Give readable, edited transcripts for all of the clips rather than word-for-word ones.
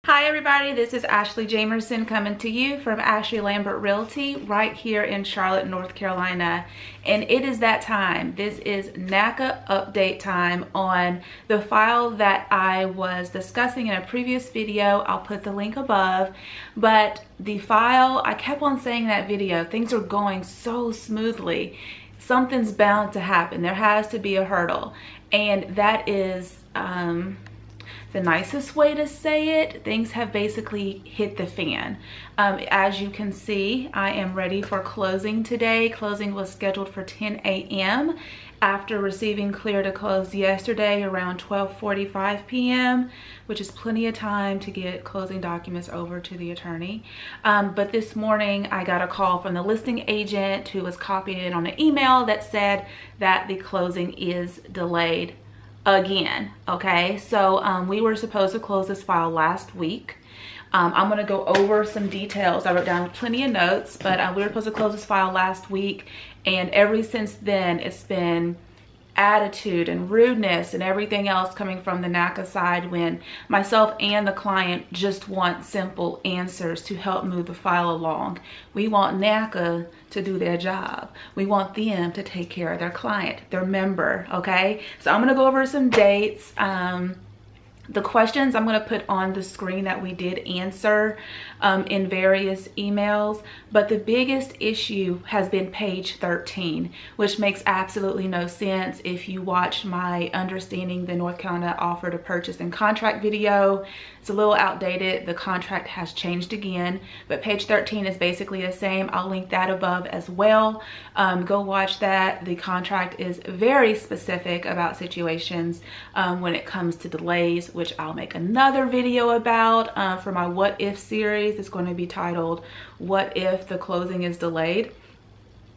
Hi everybody, this is Ashley Jamerson coming to you from Ashley Lambert Realty right here in Charlotte, North Carolina. And it is that time. This is NACA update time on the file that I was discussing in a previous video. I'll put the link above. But the file, I kept on saying in that video, things are going so smoothly. Something's bound to happen. There has to be a hurdle. And that is the nicest way to say it. Things have basically hit the fan. As you can see, I am ready for closing today. Closing was scheduled for 10 a.m. after receiving clear to close yesterday around 12:45 p.m., which is plenty of time to get closing documents over to the attorney. But this morning I got a call from the listing agent who was copied in on an email that said that the closing is delayed again. Okay, so we were supposed to close this file last week. I'm going to go over some details. I wrote down plenty of notes, but we were supposed to close this file last week, and ever since then it's been attitude and rudeness and everything else coming from the NACA side when myself and the client just want simple answers to help move the file along. We want NACA to do their job. We want them to take care of their client, their member, okay? So I'm gonna go over some dates. The questions I'm going to put on the screen that we did answer in various emails, but the biggest issue has been page 13, which makes absolutely no sense. If you watched my Understanding the North Carolina Offer to Purchase and Contract video, it's a little outdated. The contract has changed again, but page 13 is basically the same. I'll link that above as well. Go watch that. The contract is very specific about situations when it comes to delays, which I'll make another video about for my What If series. It's going to be titled What If the Closing is Delayed?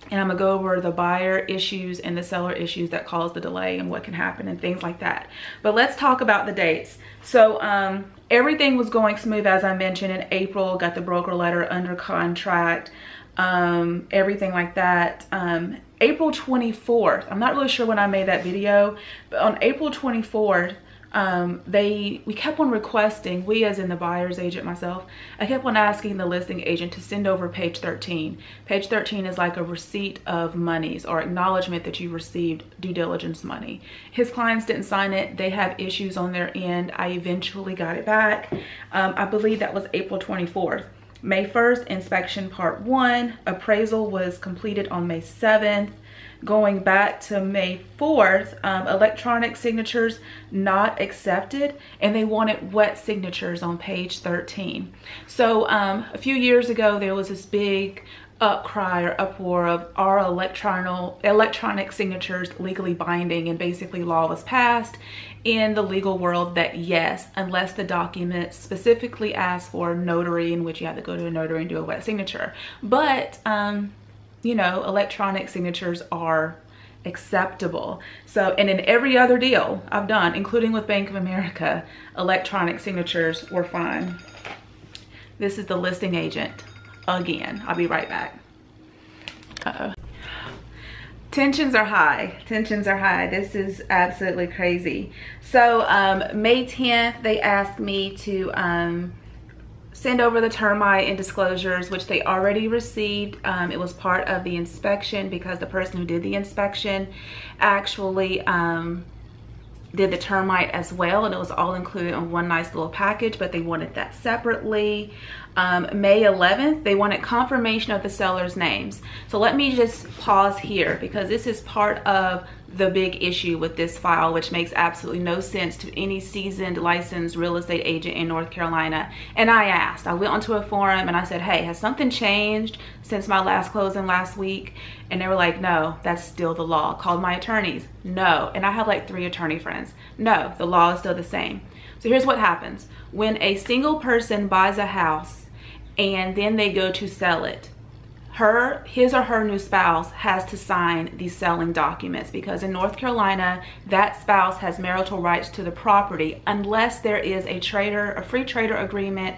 And I'm gonna go over the buyer issues and the seller issues that cause the delay and what can happen and things like that. But let's talk about the dates. So everything was going smooth, as I mentioned, in April. Got the broker letter under contract, everything like that. April 24th, I'm not really sure when I made that video, but on April 24th, we kept on requesting, we as in the buyer's agent, myself, I kept on asking the listing agent to send over page 13. Page 13 is like a receipt of monies or acknowledgement that you received due diligence money. His clients didn't sign it. They have issues on their end. I eventually got it back. I believe that was April 24th. May 1st, inspection part 1. Appraisal was completed on May 7th. Going back to May 4th, electronic signatures not accepted, and they wanted wet signatures on page 13. So a few years ago, there was this big outcry or uproar of our electronic signatures legally binding, and basically law was passed in the legal world that yes, unless the document specifically asks for notary, in which you have to go to a notary and do a wet signature. But you know, electronic signatures are acceptable. So, and in every other deal I've done, including with Bank of America, electronic signatures were fine. This is the listing agent again. I'll be right back. Uh-oh. Tensions are high. Tensions are high. This is absolutely crazy. So May 10th, they asked me to send over the termite and disclosures, which they already received. It was part of the inspection because the person who did the inspection actually did the termite as well, and it was all included in one nice little package, but they wanted that separately. May 11th, they wanted confirmation of the seller's names. So let me just pause here because this is part of the big issue with this file, which makes absolutely no sense to any seasoned licensed real estate agent in North Carolina. And I went onto a forum and I said, hey, has something changed since my last closing last week? And they were like, no, that's still the law. Called my attorneys, no. And I have like 3 attorney friends. No, the law is still the same. So here's what happens. When a single person buys a house and then they go to sell it, his or her new spouse has to sign the selling documents, because in North Carolina, that spouse has marital rights to the property unless there is a free trader agreement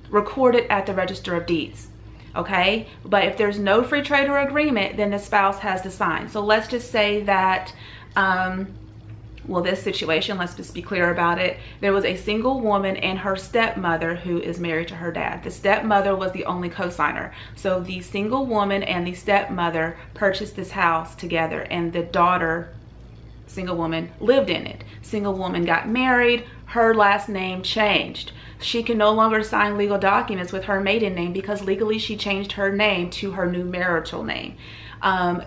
recorded at the Register of Deeds. Okay, but if there's no free trader agreement, then the spouse has to sign. So let's just say that Well, this situation, let's just be clear about it. There was a single woman and her stepmother who is married to her dad. The stepmother was the only co-signer. So the single woman and the stepmother purchased this house together, and the daughter, single woman, lived in it. Single woman got married, her last name changed. She can no longer sign legal documents with her maiden name because legally she changed her name to her new marital name.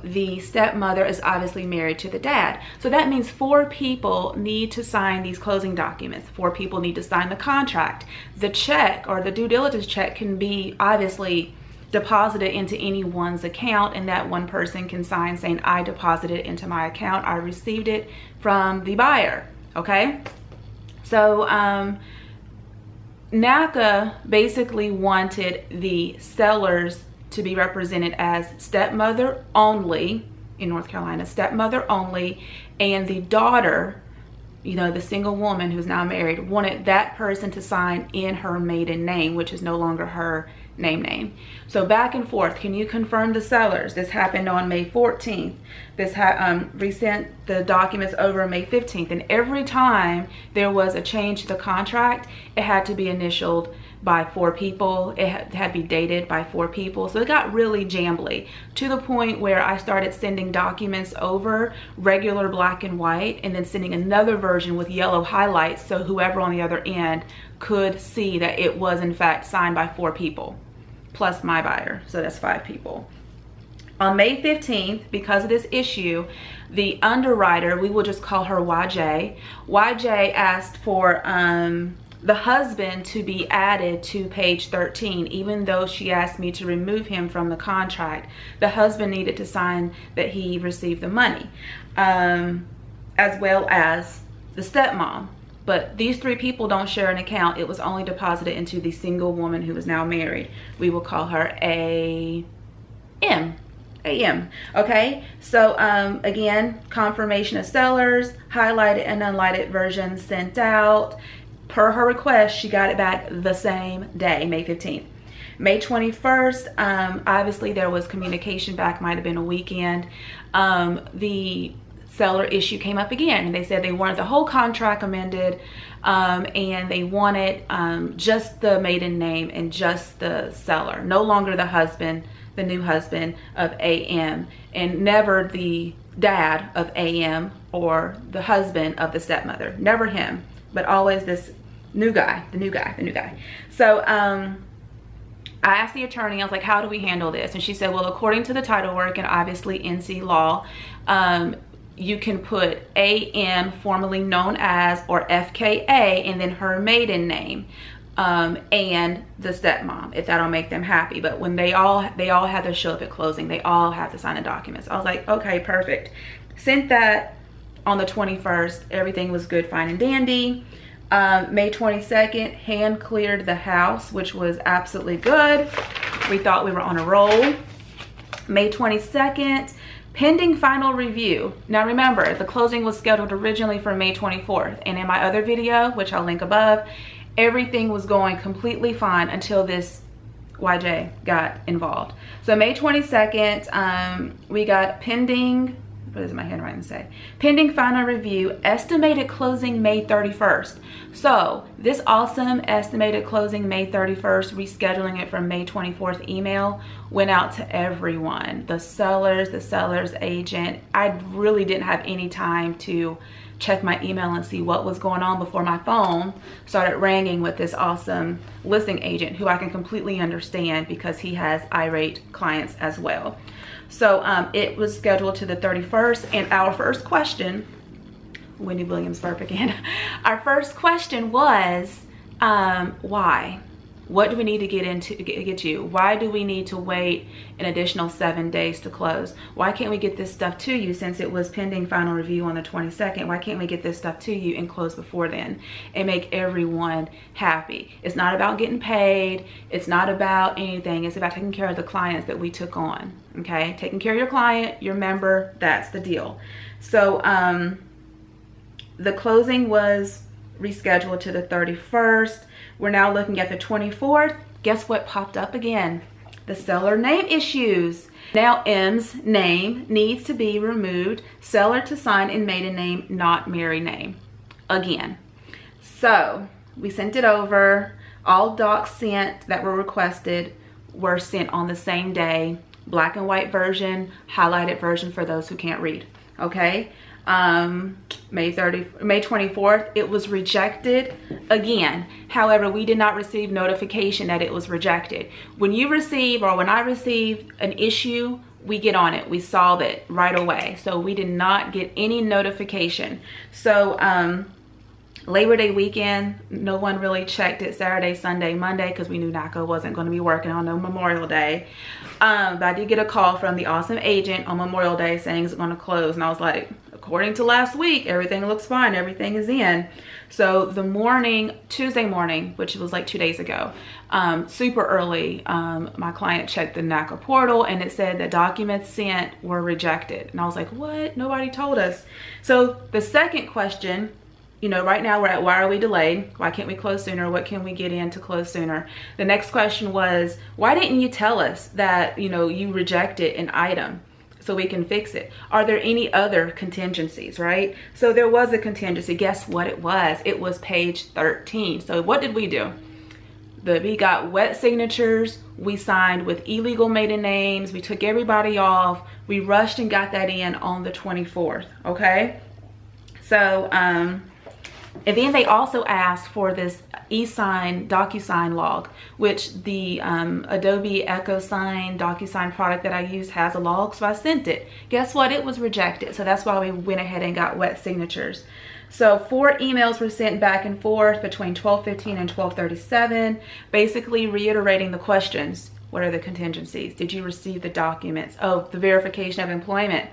The stepmother is obviously married to the dad. So that means 4 people need to sign these closing documents. 4 people need to sign the contract. The check or the due diligence check can be obviously deposited into anyone's account, and that one person can sign saying, I deposited it into my account. I received it from the buyer. Okay. So, NACA basically wanted the sellers to be represented as stepmother only in North Carolina, stepmother only, and the daughter, you know, the single woman who's now married, wanted that person to sign in her maiden name, which is no longer her name. So back and forth. Can you confirm the sellers? This happened on May 14th. This resent the documents over May 15th. And every time there was a change to the contract, it had to be initialed by 4 people. It had to be dated by 4 people. So it got really jambly to the point where I started sending documents over regular black and white, and then sending another version with yellow highlights so whoever on the other end could see that it was in fact signed by 4 people plus my buyer. So that's 5 people. On May 15th, because of this issue, the underwriter, we will just call her YJ. YJ asked for the husband to be added to page 13, even though she asked me to remove him from the contract. The husband needed to sign that he received the money, as well as the stepmom. But these 3 people don't share an account. It was only deposited into the single woman who is now married. We will call her AM. Okay, so again, confirmation of sellers, highlighted and unlighted version sent out. Per her request, she got it back the same day, May 15th. May 21st, obviously there was communication back, might have been a weekend. The seller issue came up again, and they said they wanted the whole contract amended, and they wanted just the maiden name and just the seller, no longer the husband, the new husband of AM, and never the dad of AM or the husband of the stepmother, never him, but always this new guy, the new guy. So I asked the attorney, I was like, how do we handle this? And she said, well, according to the title work and obviously NC law, you can put AM, formerly known as, or FKA, and then her maiden name, and the stepmom, if that'll make them happy. But when they all have to show up at closing, they all have to sign the documents. I was like, okay, perfect. Sent that on the 21st. Everything was good, fine and dandy. May 22nd, hand cleared the house, which was absolutely good. We thought we were on a roll. May 22nd, pending final review. Now remember, the closing was scheduled originally for May 24th. And in my other video, which I'll link above, everything was going completely fine until this YJ got involved. So May 22nd, we got pending, what does my handwriting say? Pending final review, estimated closing May 31st. So this awesome estimated closing May 31st, rescheduling it from May 24th email went out to everyone. The sellers, the seller's agent. I really didn't have any time to check my email and see what was going on before my phone started ringing with this awesome listing agent who I can completely understand because he has irate clients as well. So it was scheduled to the 31st, and our first question, Wendy Williams-Burp again, our first question was, why? What do we need to get you? Why do we need to wait an additional 7 days to close? Why can't we get this stuff to you since it was pending final review on the 22nd? Why can't we get this stuff to you and close before then and make everyone happy? It's not about getting paid. It's not about anything. It's about taking care of the clients that we took on, okay? Taking care of your client, your member, that's the deal. So the closing was rescheduled to the 31st. We're now looking at the 24th. Guess what popped up again? The seller name issues. Now M's name needs to be removed. Seller to sign in maiden name, not married name. Again. So we sent it over. All docs sent that were requested were sent on the same day. Black and white version, highlighted version for those who can't read. Okay. May 24th, it was rejected again. However, we did not receive notification that it was rejected. When you receive, or when I receive an issue, we get on it, we solve it right away. So we did not get any notification. So Labor Day weekend, no one really checked it Saturday, Sunday, Monday, because we knew NACA wasn't going to be working on no Memorial Day. But I did get a call from the awesome agent on Memorial Day saying it's going to close. And I was like, according to last week, everything looks fine. Everything is in. So the morning, Tuesday morning, which was like 2 days ago, super early, my client checked the NACA portal and it said the documents sent were rejected. And I was like, what? Nobody told us. So the second question, you know, right now we're at why are we delayed? Why can't we close sooner? What can we get in to close sooner? The next question was, why didn't you tell us that, you know, you rejected an item so we can fix it? Are there any other contingencies, right? So there was a contingency. Guess what it was? It was page 13. So what did we do? We got wet signatures. We signed with illegal maiden names. We took everybody off. We rushed and got that in on the 24th, okay? So, and then they also asked for this e-sign DocuSign log, which the Adobe EchoSign DocuSign product that I use has a log, so I sent it. Guess what? It was rejected. So that's why we went ahead and got wet signatures. So 4 emails were sent back and forth between 12:15 and 12:37, basically reiterating the questions. What are the contingencies? Did you receive the documents? Oh, the verification of employment.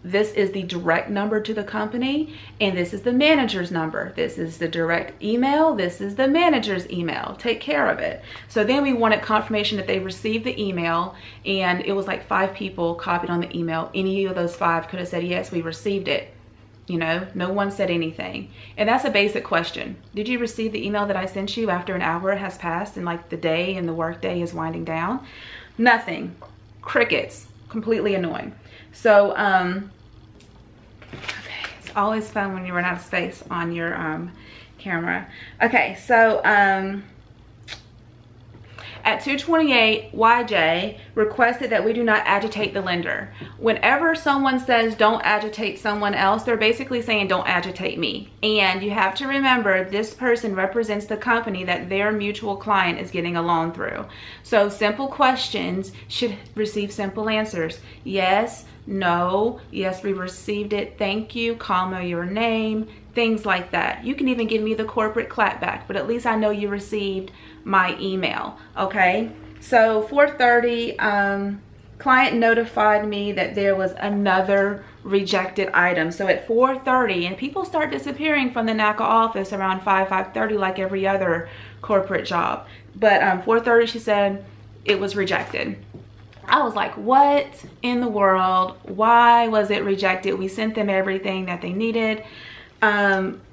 This is the direct number to the company, and this is the manager's number. This is the direct email. This is the manager's email. Take care of it. So then we wanted confirmation that they received the email, and it was like 5 people copied on the email. Any of those 5 could have said, yes, we received it. You know, no one said anything. And that's a basic question. Did you receive the email that I sent you after an hour has passed and like the day and the work day is winding down? Nothing. Crickets. Completely annoying. So, okay, it's always fun when you run out of space on your camera. Okay, so at 2:28, YJ requested that we do not agitate the lender. Whenever someone says don't agitate someone else, they're basically saying don't agitate me. And you have to remember this person represents the company that their mutual client is getting a loan through. So simple questions should receive simple answers. Yes, no, yes, we received it, thank you, comma, your name, things like that. You can even give me the corporate clapback, but at least I know you received my email, okay? So 4:30, client notified me that there was another rejected item. So at 4:30, and people start disappearing from the NACA office around 5:30 like every other corporate job. But 4:30, she said it was rejected. I was like, what in the world? Why was it rejected? We sent them everything that they needed.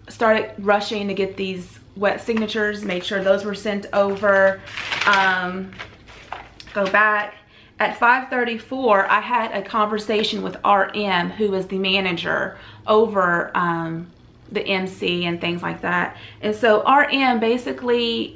Started rushing to get these wet signatures, made sure those were sent over. Go back. At 5:34, I had a conversation with RM, who is the manager over the MC and things like that. And so RM basically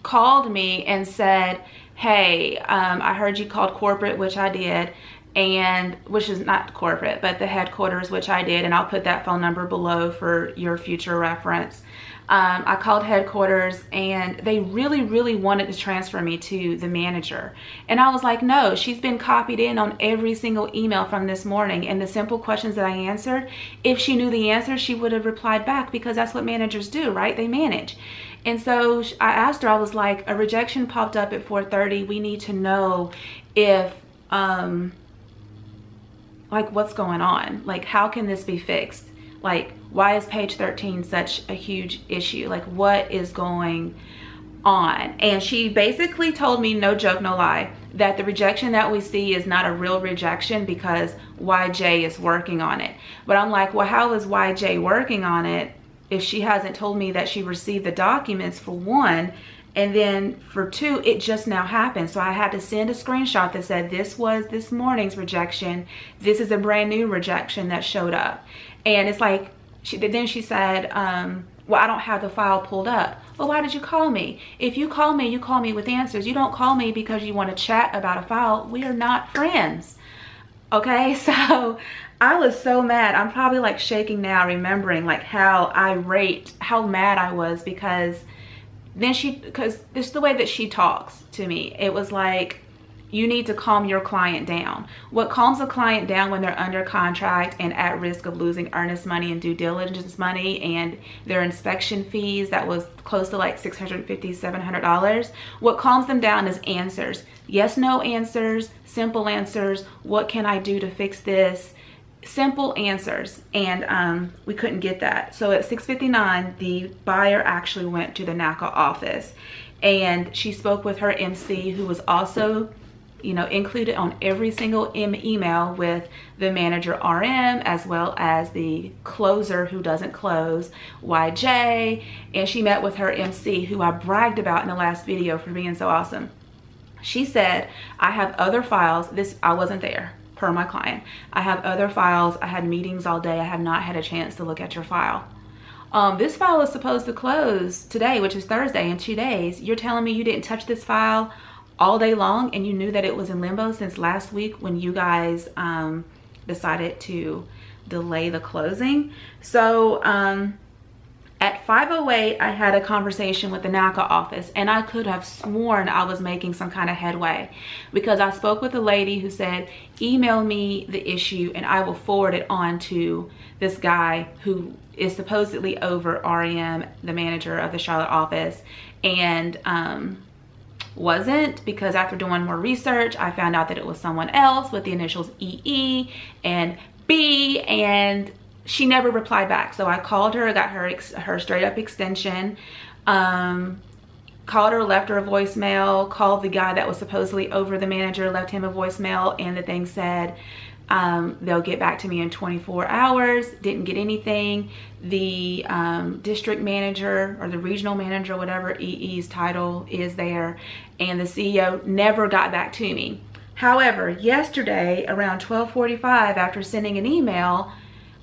called me and said, hey, I heard you called corporate, which I did, and which is not corporate, but the headquarters, which I did, and I'll put that phone number below for your future reference. I called headquarters and they really wanted to transfer me to the manager. And I was like, no, she's been copied in on every single email from this morning. And the simple questions that I answered, if she knew the answer, she would have replied back, because that's what managers do, right? They manage. And so I asked her, I was like, a rejection popped up at 4:30. We need to know if, like, what's going on? Like, how can this be fixed? Like, why is page 13 such a huge issue? Like, what is going on? And she basically told me, no joke, no lie, that the rejection that we see is not a real rejection because YJ is working on it. But I'm like, well, how is YJ working on it if she hasn't told me that she received the documents, for one, And then for 2, it just now happened. So I had to send a screenshot that said, this was this morning's rejection. This is a brand new rejection that showed up. And it's like, then she said, well, I don't have the file pulled up. Well, why did you call me? If you call me with answers. You don't call me because you want to chat about a file. We are not friends. Okay, so I was so mad. I'm probably like shaking now, remembering like how irate, how mad I was, because then because it's the way that she talks to me. It was like, you need to calm your client down. What calms a client down when they're under contract and at risk of losing earnest money and due diligence money and their inspection fees that was close to like $650, $700, what calms them down is answers. Yes, no answers, simple answers. What can I do to fix this? Simple answers. And we couldn't get that. So at 6:59, the buyer actually went to the NACA office, and she spoke with her MC, who was also, you know, included on every single email with the manager RM, as well as the closer who doesn't close, YJ. And she met with her MC, who I bragged about in the last video for being so awesome. She said, I have other files. I wasn't there, per my client. I have other files. I had meetings all day. I have not had a chance to look at your file. This file is supposed to close today, which is Thursday, in 2 days. You're telling me you didn't touch this file all day long and you knew that it was in limbo since last week when you guys decided to delay the closing. So at 5:08, I had a conversation with the NACA office, and I could have sworn I was making some kind of headway, because I spoke with a lady who said, email me the issue and I will forward it on to this guy who is supposedly over REM, the manager of the Charlotte office, and wasn't, because after doing more research, I found out that it was someone else with the initials EE and B, and she never replied back. So I called her, got her straight up extension, called her, left her a voicemail, called the guy that was supposedly over the manager, left him a voicemail, and the thing said, they'll get back to me in 24 hours. Didn't get anything. The district manager or the regional manager, whatever EE's title is there, and the CEO never got back to me. However, yesterday around 12:45, after sending an email,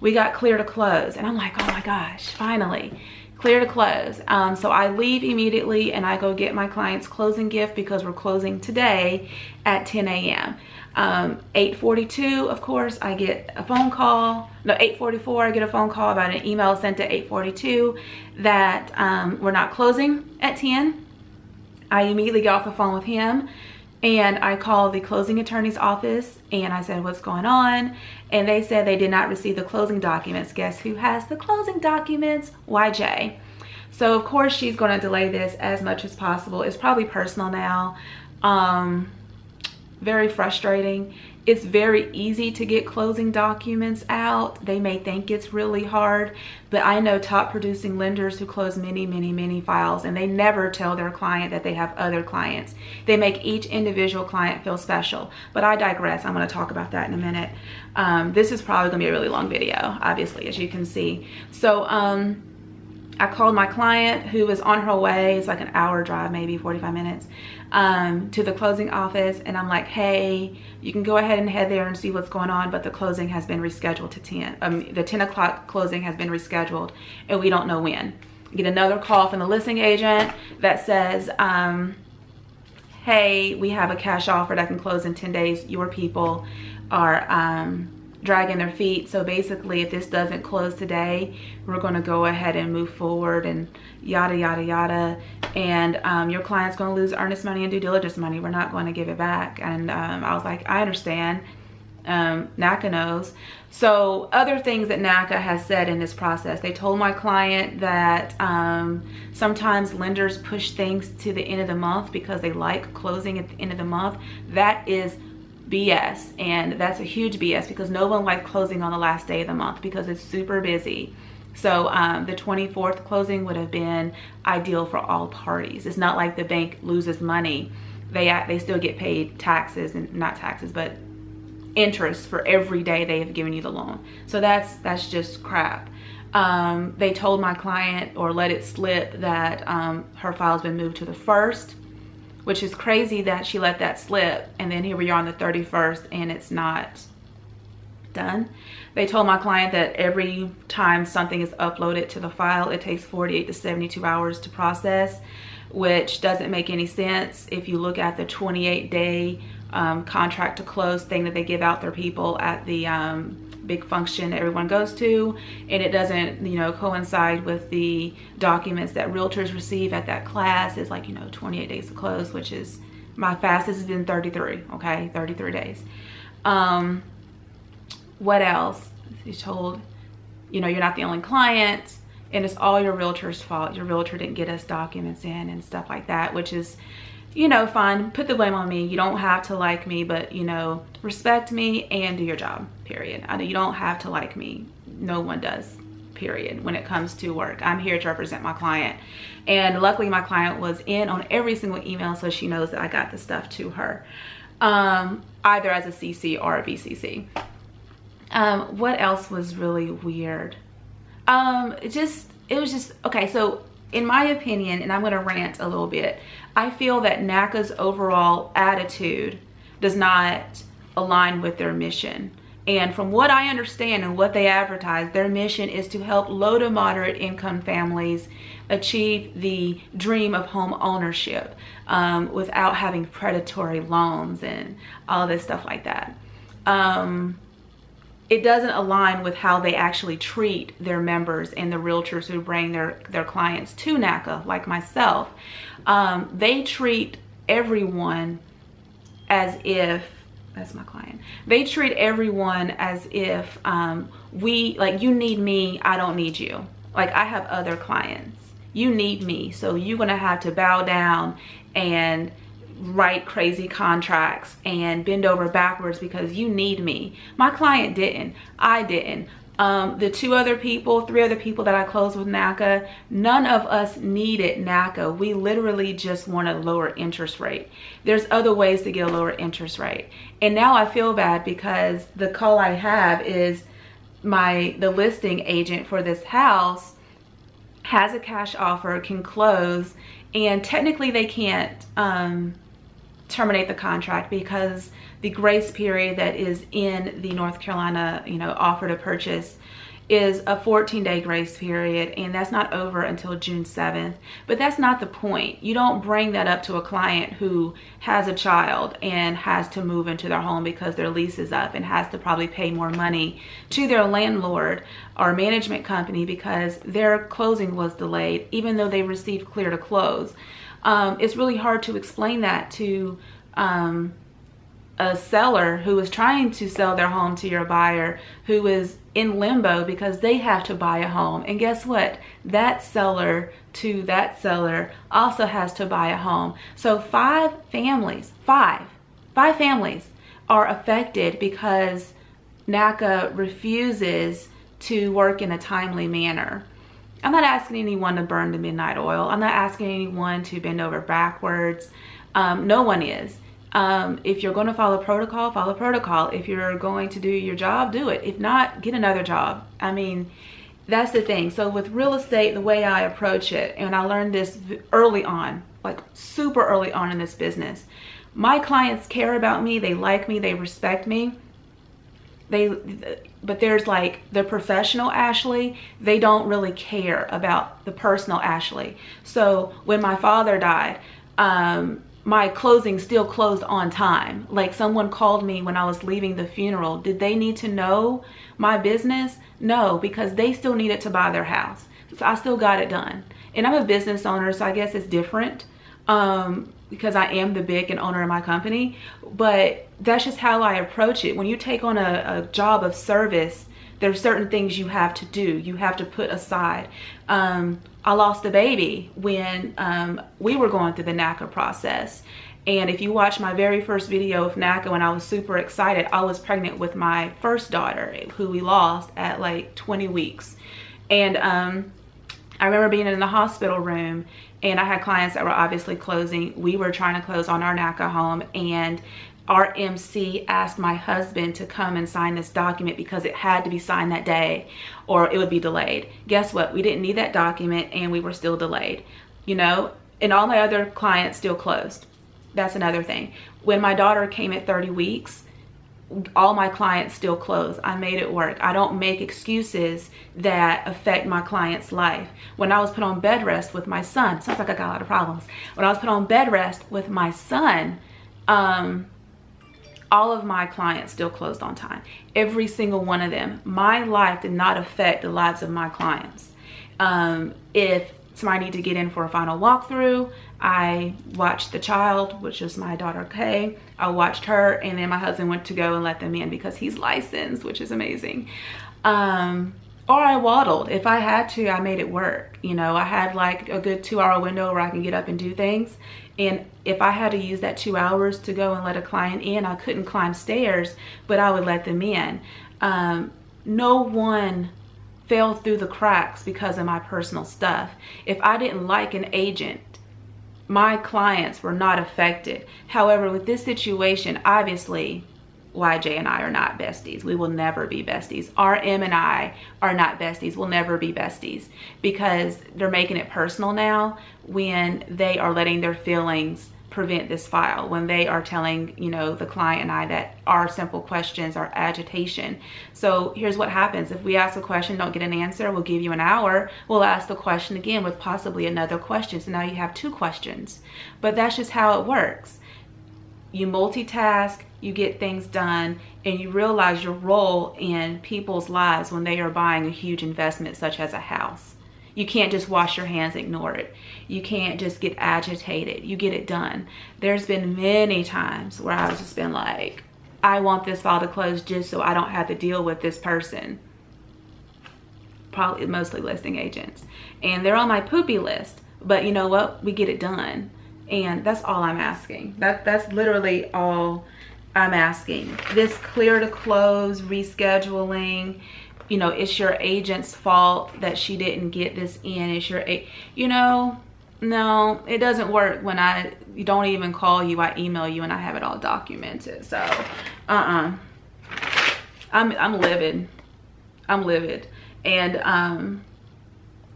we got clear to close. And I'm like, oh my gosh, finally, clear to close. So I leave immediately and I go get my client's closing gift, because we're closing today at 10 a.m. 8:42, of course, I get a phone call. No, 8:44, I get a phone call about an email sent at 8:42 that we're not closing at 10. I immediately get off the phone with him, and I called the closing attorney's office and I said, what's going on? And they said they did not receive the closing documents. Guess who has the closing documents? YJ. So of course she's going to delay this as much as possible. It's probably personal now. Very frustrating. It's very easy to get closing documents out. They may think it's really hard, but I know top producing lenders who close many files, and they never tell their client that they have other clients. They make each individual client feel special. But I digress. I'm going to talk about that in a minute. This is probably going to be a really long video, obviously, as you can see. So I called my client, who was on her way. It's like an hour drive, maybe 45 minutes, to the closing office. And I'm like, hey, you can go ahead and head there and see what's going on, but the closing has been rescheduled to 10. The 10 o'clock closing has been rescheduled, and we don't know when. Get another call from the listing agent that says, hey, we have a cash offer that can close in 10 days. Your people are dragging their feet. So basically, if this doesn't close today, we're going to go ahead and move forward and yada yada, and your client's going to lose earnest money and due diligence money. We're not going to give it back. And I was like, I understand. NACA knows. So other things that NACA has said in this process, they told my client that sometimes lenders push things to the end of the month because they like closing at the end of the month. That is BS, and that's a huge BS, because no one likes closing on the last day of the month because it's super busy. So the 24th closing would have been ideal for all parties. It's not like the bank loses money. They still get paid taxes, and not taxes, but interest for every day they have given you the loan. So that's just crap. They told my client, or let it slip, that her file's been moved to the 1st, which is crazy that she let that slip. And then here we are on the 31st and it's not done. They told my client that every time something is uploaded to the file, it takes 48 to 72 hours to process, which doesn't make any sense if you look at the 28-day contract to close thing that they give out their people at the big function everyone goes to, and it doesn't, you know, coincide with the documents that realtors receive at that class. It's like, you know, 28 days to close, which is, my fastest has been 33, okay, 33 days. What else? He's told, you know, you're not the only client and it's all your realtor's fault. Your realtor didn't get us documents in and stuff like that, which is, you know, fine. Put the blame on me. You don't have to like me, but, you know, respect me and do your job, period. I know you don't have to like me. No one does, period, when it comes to work. I'm here to represent my client. And luckily my client was in on every single email, so she knows that I got the stuff to her, either as a CC or a BCC. What else was really weird? It was just, okay, so in my opinion, and I'm gonna rant a little bit, I feel that NACA's overall attitude does not align with their mission. And from what I understand and what they advertise, their mission is to help low to moderate income families achieve the dream of home ownership without having predatory loans and all this stuff like that. It doesn't align with how they actually treat their members and the realtors who bring their clients to NACA, like myself. They treat everyone as if, that's my client, they treat everyone as if like, you need me, I don't need you. Like, I have other clients. You need me, so you're gonna have to bow down and write crazy contracts and bend over backwards because you need me. My client didn't. I didn't. The three other people that I closed with NACA, none of us needed NACA. We literally just want a lower interest rate. There's other ways to get a lower interest rate. And now I feel bad because the call I have is the listing agent for this house has a cash offer, can close, and technically they can't terminate the contract because the grace period that is in the North Carolina, you know, offer to purchase is a 14-day grace period, and that's not over until June 7th. But that's not the point. You don't bring that up to a client who has a child and has to move into their home because their lease is up and has to probably pay more money to their landlord or management company because their closing was delayed, even though they received clear to close. It's really hard to explain that to a seller who is trying to sell their home to your buyer who is in limbo because they have to buy a home. And guess what? That seller to that seller also has to buy a home. So five families are affected because NACA refuses to work in a timely manner. I'm not asking anyone to burn the midnight oil. I'm not asking anyone to bend over backwards. No one is. If you're going to follow protocol, follow protocol. If you're going to do your job, do it. If not, get another job. I mean, that's the thing. So with real estate, the way I approach it, and I learned this early on, like super early on in this business, my clients care about me, they like me, they respect me. But there's like the professional Ashley, they don't really care about the personal Ashley. So when my father died, my closing still closed on time. Like, someone called me when I was leaving the funeral. Did they need to know my business? No, because they still needed to buy their house. So I still got it done. And I'm a business owner, so I guess it's different because I am the big and owner of my company. But that's just how I approach it. When you take on a job of service, there's certain things you have to do. You have to put aside. I lost a baby when we were going through the NACA process. And if you watch my very first video of NACA when I was super excited, I was pregnant with my first daughter who we lost at like 20 weeks. And I remember being in the hospital room and I had clients that were obviously closing. We were trying to close on our NACA home, and our MC asked my husband to come and sign this document because it had to be signed that day or it would be delayed. Guess what? We didn't need that document and we were still delayed, you know, and all my other clients still closed. That's another thing. When my daughter came at 30 weeks, all my clients still closed. I made it work. I don't make excuses that affect my client's life. When I was put on bed rest with my son, sounds like I got a lot of problems. When I was put on bed rest with my son, all of my clients still closed on time. Every single one of them. My life did not affect the lives of my clients. If somebody needed to get in for a final walkthrough, I watched the child, which is my daughter Kay. I watched her, and then my husband went to go and let them in because he's licensed, which is amazing. Or I waddled. If I had to, I made it work. You know, I had like a good 2-hour window where I can get up and do things. And if I had to use that 2 hours to go and let a client in, I couldn't climb stairs, but I would let them in. No one fell through the cracks because of my personal stuff. If I didn't like an agent, my clients were not affected. However, with this situation, obviously, YJ and I are not besties. We will never be besties. RM and I are not besties. We'll never be besties because they're making it personal now when they are letting their feelings prevent this file, when they are telling, you know, the client and I that our simple questions are agitation. So here's what happens. If we ask a question, don't get an answer, we'll give you an hour. We'll ask the question again with possibly another question. So now you have 2 questions. But that's just how it works. You multitask, you get things done, and you realize your role in people's lives when they are buying a huge investment such as a house. You can't just wash your hands and ignore it. You can't just get agitated. You get it done. There's been many times where I've just been like, I want this file to close just so I don't have to deal with this person. Probably mostly listing agents. And they're on my poopy list. But you know what? We get it done. And that's all I'm asking. That's literally all I'm asking. This clear to close, rescheduling, you know, it's your agent's fault that she didn't get this in. It's your, you know, no, it doesn't work when I don't even call you, I email you and I have it all documented. So, I'm livid. I'm livid. And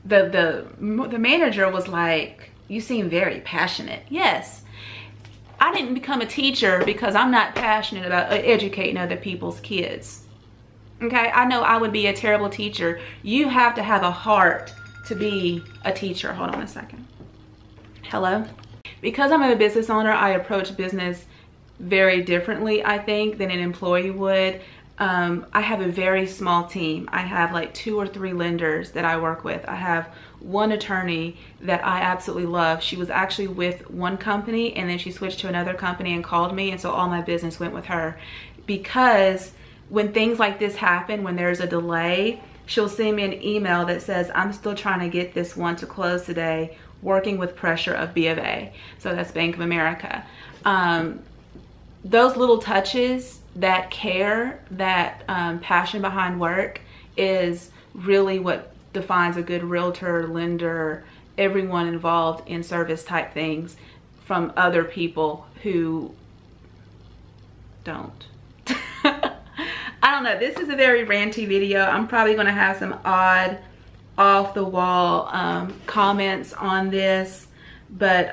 the manager was like, you seem very passionate. Yes. I didn't become a teacher because I'm not passionate about educating other people's kids. Okay, I know I would be a terrible teacher. You have to have a heart to be a teacher. Hold on a second. Hello? Because I'm a business owner, I approach business very differently, I think, than an employee would. I have a very small team. I have like 2 or 3 lenders that I work with. I have one attorney that I absolutely love. She was actually with one company and then she switched to another company and called me, and so all my business went with her. Because when things like this happen, when there's a delay, she'll send me an email that says, I'm still trying to get this one to close today, working with pressure of B of A. So that's Bank of America. Those little touches, that care, that passion behind work is really what defines a good realtor, lender, everyone involved in service type things from other people who don't. I don't know. This is a very ranty video. I'm probably going to have some odd, off the wall comments on this, but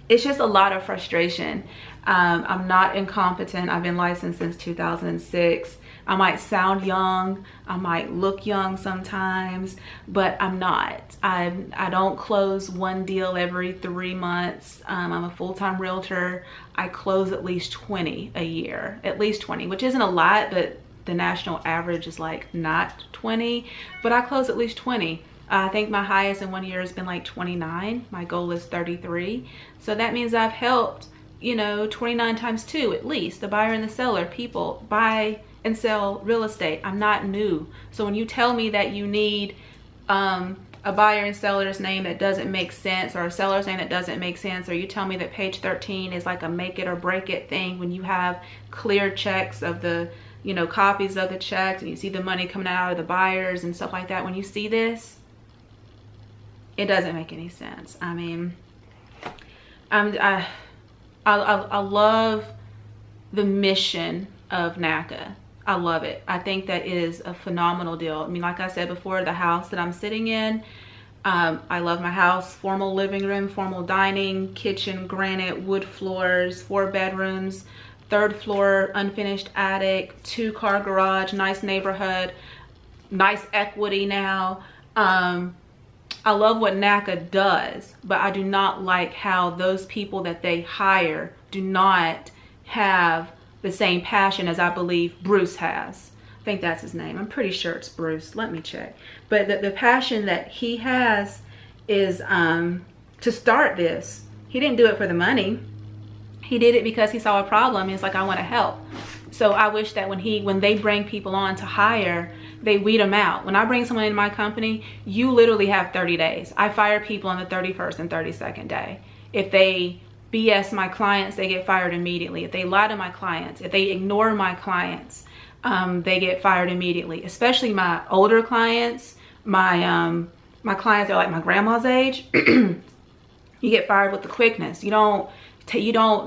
it's just a lot of frustration. I'm not incompetent. I've been licensed since 2006. I might sound young, I might look young sometimes, but I'm not. I don't close one deal every 3 months. I'm a full-time realtor. I close at least 20 a year, at least 20, which isn't a lot, but the national average is like not 20, but I close at least 20. I think my highest in 1 year has been like 29. My goal is 33. So that means I've helped, you know, 29 times 2 at least, the buyer and the seller. People buy and sell real estate. I'm not new. So when you tell me that you need a buyer and seller's name that doesn't make sense, or a seller's name that doesn't make sense, or you tell me that page 13 is like a make it or break it thing, when you have clear checks of the, you know, copies of the checks, and you see the money coming out of the buyers and stuff like that, when you see this, it doesn't make any sense. I mean, I love the mission of NACA. I love it. I think that is a phenomenal deal. I mean, like I said before, the house that I'm sitting in, I love my house. Formal living room, formal dining, kitchen, granite, wood floors, 4 bedrooms, 3rd floor, unfinished attic, 2-car garage, nice neighborhood, nice equity now. I love what NACA does, but I do not like how those people that they hire do not have the same passion as I believe Bruce has. I think that's his name. I'm pretty sure it's Bruce. Let me check. But the passion that he has is to start this. He didn't do it for the money. He did it because he saw a problem and it's like, I want to help. So I wish that when they bring people on to hire, they weed them out. When I bring someone in my company, you literally have 30 days. I fire people on the 31st and 32nd day. If they BS my clients, they get fired immediately. If they lie to my clients, if they ignore my clients, they get fired immediately. Especially my older clients, my clients are like my grandma's age. You get fired with the quickness. You don't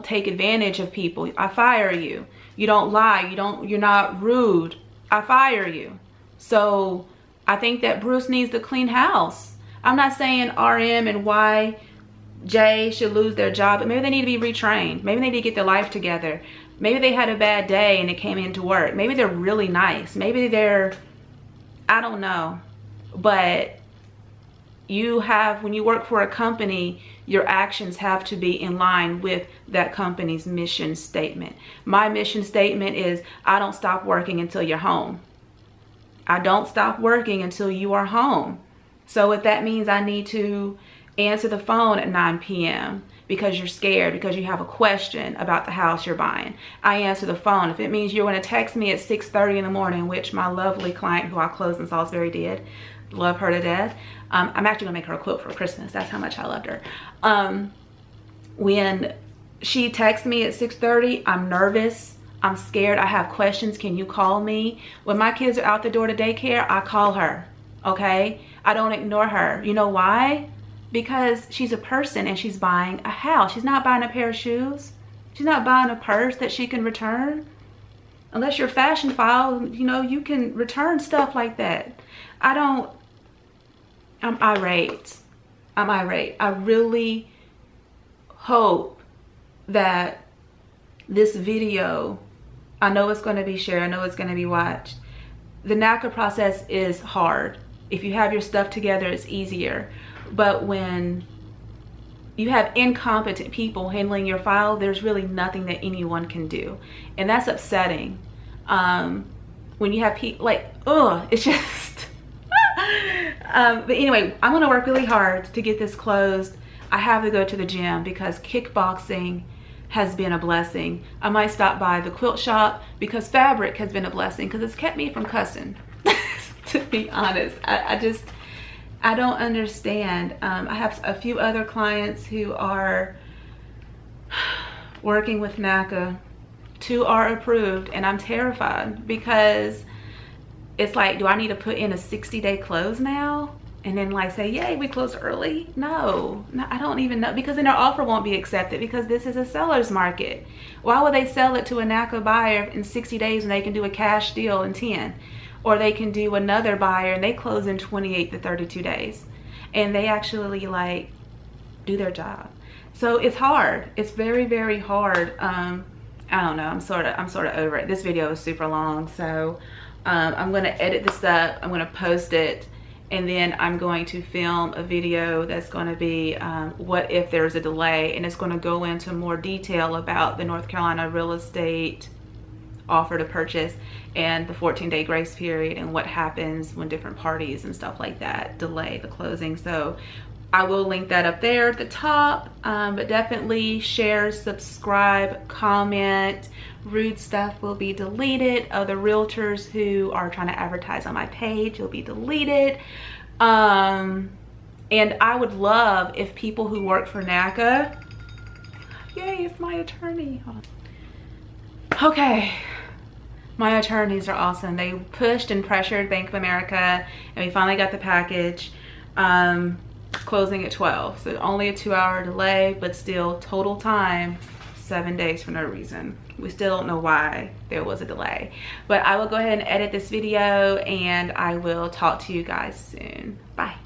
take advantage of people. I fire you. You don't lie. You're not rude. I fire you. So I think that Bruce needs to clean house. I'm not saying RM and YJ should lose their job, but maybe they need to be retrained. Maybe they need to get their life together. Maybe they had a bad day and they came into work. Maybe they're really nice. Maybe they're, I don't know. But when you work for a company, your actions have to be in line with that company's mission statement. My mission statement is, I don't stop working until you're home. I don't stop working until you are home. So if that means I need to answer the phone at 9 p.m. because you're scared, because you have a question about the house you're buying, I answer the phone. If it means you're going to text me at 6:30 in the morning, which my lovely client who I closed in Salisbury did, love her to death. I'm actually gonna make her a quilt for Christmas. That's how much I loved her. When she texts me at 6:30, I'm nervous. I'm scared. I have questions. Can you call me? When my kids are out the door to daycare, I call her, okay? I don't ignore her. You know why? Because she's a person and she's buying a house. She's not buying a pair of shoes. She's not buying a purse that she can return. Unless you're fashion file, you know, you can return stuff like that. I'm irate. I'm irate. I really hope that this video, I know it's going to be shared, I know it's going to be watched. The NACA process is hard. If you have your stuff together, it's easier. But when you have incompetent people handling your file, there's really nothing that anyone can do. And that's upsetting. When you have people like, it's just, but anyway, I'm gonna work really hard to get this closed. I have to go to the gym because kickboxing has been a blessing. I might stop by the quilt shop because fabric has been a blessing because it's kept me from cussing, to be honest. I don't understand. I have a few other clients who are working with NACA. 2 are approved and I'm terrified because it's like, do I need to put in a 60-day close now? And then like say, yay, we closed early? No, I don't even know, because then their offer won't be accepted because this is a seller's market. Why would they sell it to a NACA buyer in 60 days when they can do a cash deal in 10? Or they can do another buyer and they close in 28 to 32 days. And they actually like do their job. So it's hard. It's very, very hard. I don't know, I'm sort of over it. This video is super long, so I'm gonna edit this up, I'm gonna post it, and then I'm going to film a video that's gonna be what if there's a delay, and it's gonna go into more detail about the North Carolina real estate offer to purchase and the 14-day grace period and what happens when different parties and stuff like that delay the closing. So I will link that up there at the top, but definitely share, subscribe, comment. Rude stuff will be deleted. Other realtors who are trying to advertise on my page will be deleted. And I would love if people who work for NACA, yay, it's my attorney. Okay, my attorneys are awesome. They pushed and pressured Bank of America and we finally got the package. Closing at 12, so only a 2-hour delay, but still total time 7 days for no reason. We still don't know why there was a delay. But I will go ahead and edit this video, and I will talk to you guys soon. Bye.